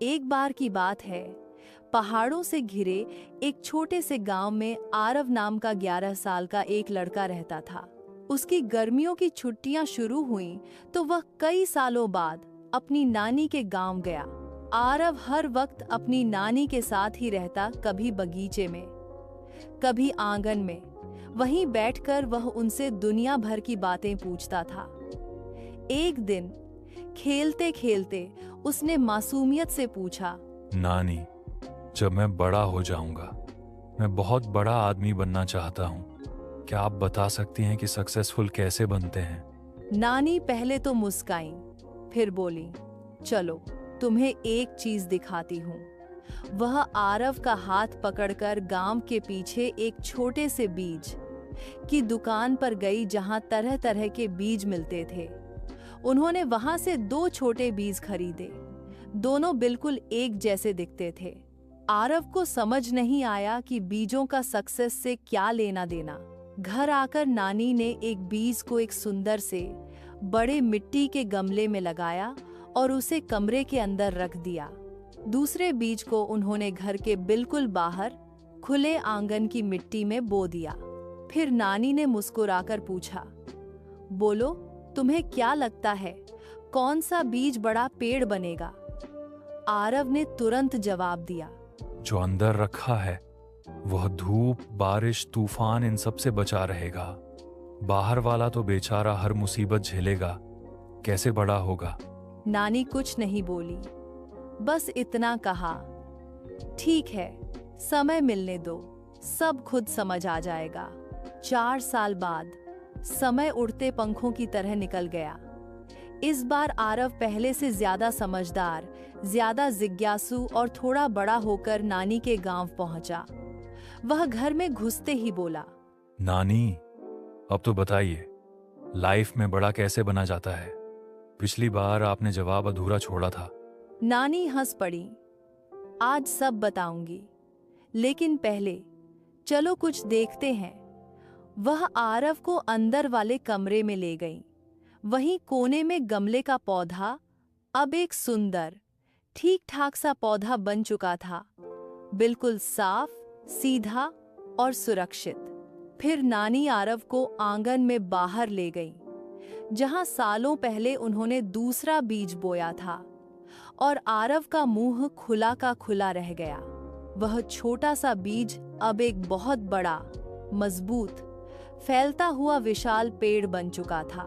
एक बार की बात है, पहाड़ों से घिरे एक छोटे से गांव में आरव नाम का 11 साल का एक लड़का रहता था। उसकी गर्मियों की छुट्टियां शुरू हुईं तो वह कई सालों बाद अपनी नानी के गांव गया। आरव हर वक्त अपनी नानी के साथ ही रहता, कभी बगीचे में, कभी आंगन में। वहीं बैठकर वह उनसे दुनिया भर की बातें पूछता था। एक दिन खेलते खेलते उसने मासूमियत से पूछा, नानी, जब मैं बड़ा हो जाऊंगा, मैं बहुत बड़ा आदमी बनना चाहता हूँ। क्या आप बता सकती हैं कि सक्सेसफुल कैसे बनते हैं? नानी पहले तो मुस्काई, फिर बोली, चलो तुम्हें एक चीज दिखाती हूँ। वह आरव का हाथ पकड़कर गांव के पीछे एक छोटे से बीज की दुकान पर गई, जहां तरह तरह के बीज मिलते थे। उन्होंने वहां से 2 छोटे बीज खरीदे। दोनों बिल्कुल एक जैसे दिखते थे। आरव को समझ नहीं आया कि बीजों का सक्सेस से क्या लेना देना। घर आकर नानी ने एक बीज को एक सुंदर से बड़े मिट्टी के गमले में लगाया और उसे कमरे के अंदर रख दिया। दूसरे बीज को उन्होंने घर के बिल्कुल बाहर खुले आंगन की मिट्टी में बो दिया। फिर नानी ने मुस्कुराकर पूछा, बोलो, तुम्हें क्या लगता है कौन सा बीज बड़ा पेड़ बनेगा? आरव ने तुरंत जवाब दिया, जो अंदर रखा है वह धूप, बारिश, तूफान इन सब से बचा रहेगा। बाहर वाला तो बेचारा हर मुसीबत झेलेगा, कैसे बड़ा होगा? नानी कुछ नहीं बोली, बस इतना कहा, ठीक है, समय मिलने दो, सब खुद समझ आ जाएगा। 4 साल बाद समय उड़ते पंखों की तरह निकल गया। इस बार आरव पहले से ज्यादा समझदार, ज्यादा जिज्ञासु और थोड़ा बड़ा होकर नानी के गांव पहुंचा। वह घर में घुसते ही बोला, नानी, अब तो बताइए, लाइफ में बड़ा कैसे बना जाता है? पिछली बार आपने जवाब अधूरा छोड़ा था। नानी हंस पड़ी, आज सब बताऊंगी, लेकिन पहले चलो कुछ देखते हैं। वह आरव को अंदर वाले कमरे में ले गई। वहीं कोने में गमले का पौधा अब एक सुंदर, ठीक ठाक सा पौधा बन चुका था, बिल्कुल साफ, सीधा और सुरक्षित। फिर नानी आरव को आंगन में बाहर ले गई, जहां सालों पहले उन्होंने दूसरा बीज बोया था, और आरव का मुंह खुला का खुला रह गया। वह छोटा सा बीज अब एक बहुत बड़ा, मजबूत, फैलता हुआ विशाल पेड़ बन चुका था।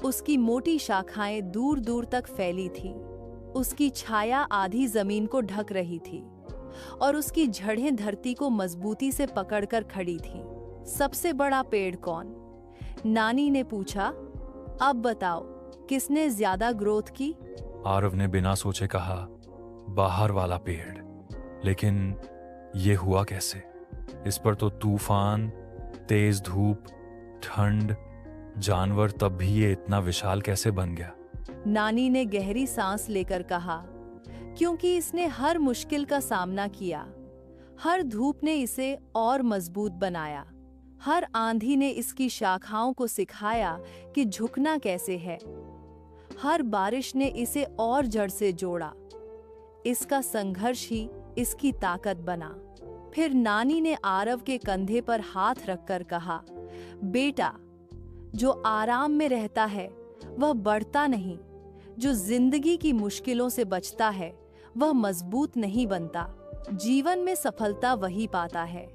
उसकी मोटी शाखाएं दूर दूर तक फैली थी। उसकी छाया आधी जमीन को ढक रही थी और उसकी जड़ें धरती को मजबूती से पकड़कर खड़ी थीं। सबसे बड़ा पेड़ कौन? नानी ने पूछा, अब बताओ, किसने ज्यादा ग्रोथ की? आरव ने बिना सोचे कहा, बाहर वाला पेड़। लेकिन ये हुआ कैसे? इस पर तो तूफान, तेज धूप, ठंड, जानवर, तब भी ये इतना विशाल कैसे बन गया? नानी ने गहरी सांस लेकर कहा, क्योंकि इसने हर मुश्किल का सामना किया। हर धूप ने इसे और मजबूत बनाया। हर आंधी ने इसकी शाखाओं को सिखाया कि झुकना कैसे है। हर बारिश ने इसे और जड़ से जोड़ा। इसका संघर्ष ही इसकी ताकत बना। फिर नानी ने आरव के कंधे पर हाथ रखकर कहा, बेटा, जो आराम में रहता है वह बढ़ता नहीं। जो जिंदगी की मुश्किलों से बचता है वह मजबूत नहीं बनता। जीवन में सफलता वही पाता है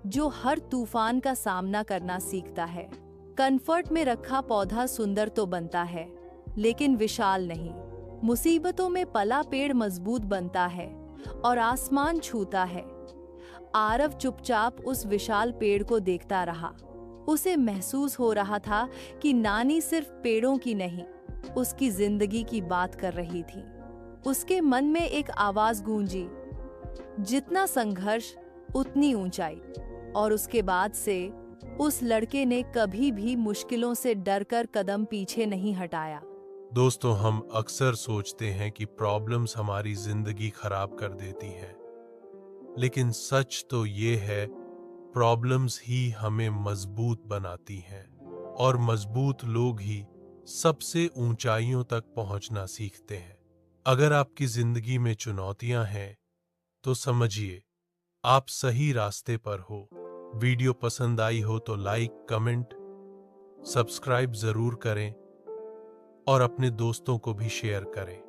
जो हर तूफान का सामना करना सीखता है। कंफर्ट में रखा पौधा सुंदर तो बनता है, लेकिन विशाल नहीं। मुसीबतों में पला पेड़ मजबूत बनता है और आसमान छूता है। आरव चुपचाप उस विशाल पेड़ को देखता रहा। उसे महसूस हो रहा था कि नानी सिर्फ पेड़ों की नहीं, उसकी जिंदगी की बात कर रही थी। उसके मन में एक आवाज गूंजी, जितना संघर्ष उतनी ऊंचाई। और उसके बाद से उस लड़के ने कभी भी मुश्किलों से डरकर कदम पीछे नहीं हटाया। दोस्तों, हम अक्सर सोचते हैं कि प्रॉब्लम्स हमारी जिंदगी खराब कर देती हैं, लेकिन सच तो ये है, प्रॉब्लम्स ही हमें मजबूत बनाती हैं, और मजबूत लोग ही सबसे ऊंचाइयों तक पहुंचना सीखते हैं। अगर आपकी जिंदगी में चुनौतियां हैं तो समझिए आप सही रास्ते पर हो। वीडियो पसंद आई हो तो लाइक, कमेंट, सब्सक्राइब जरूर करें और अपने दोस्तों को भी शेयर करें।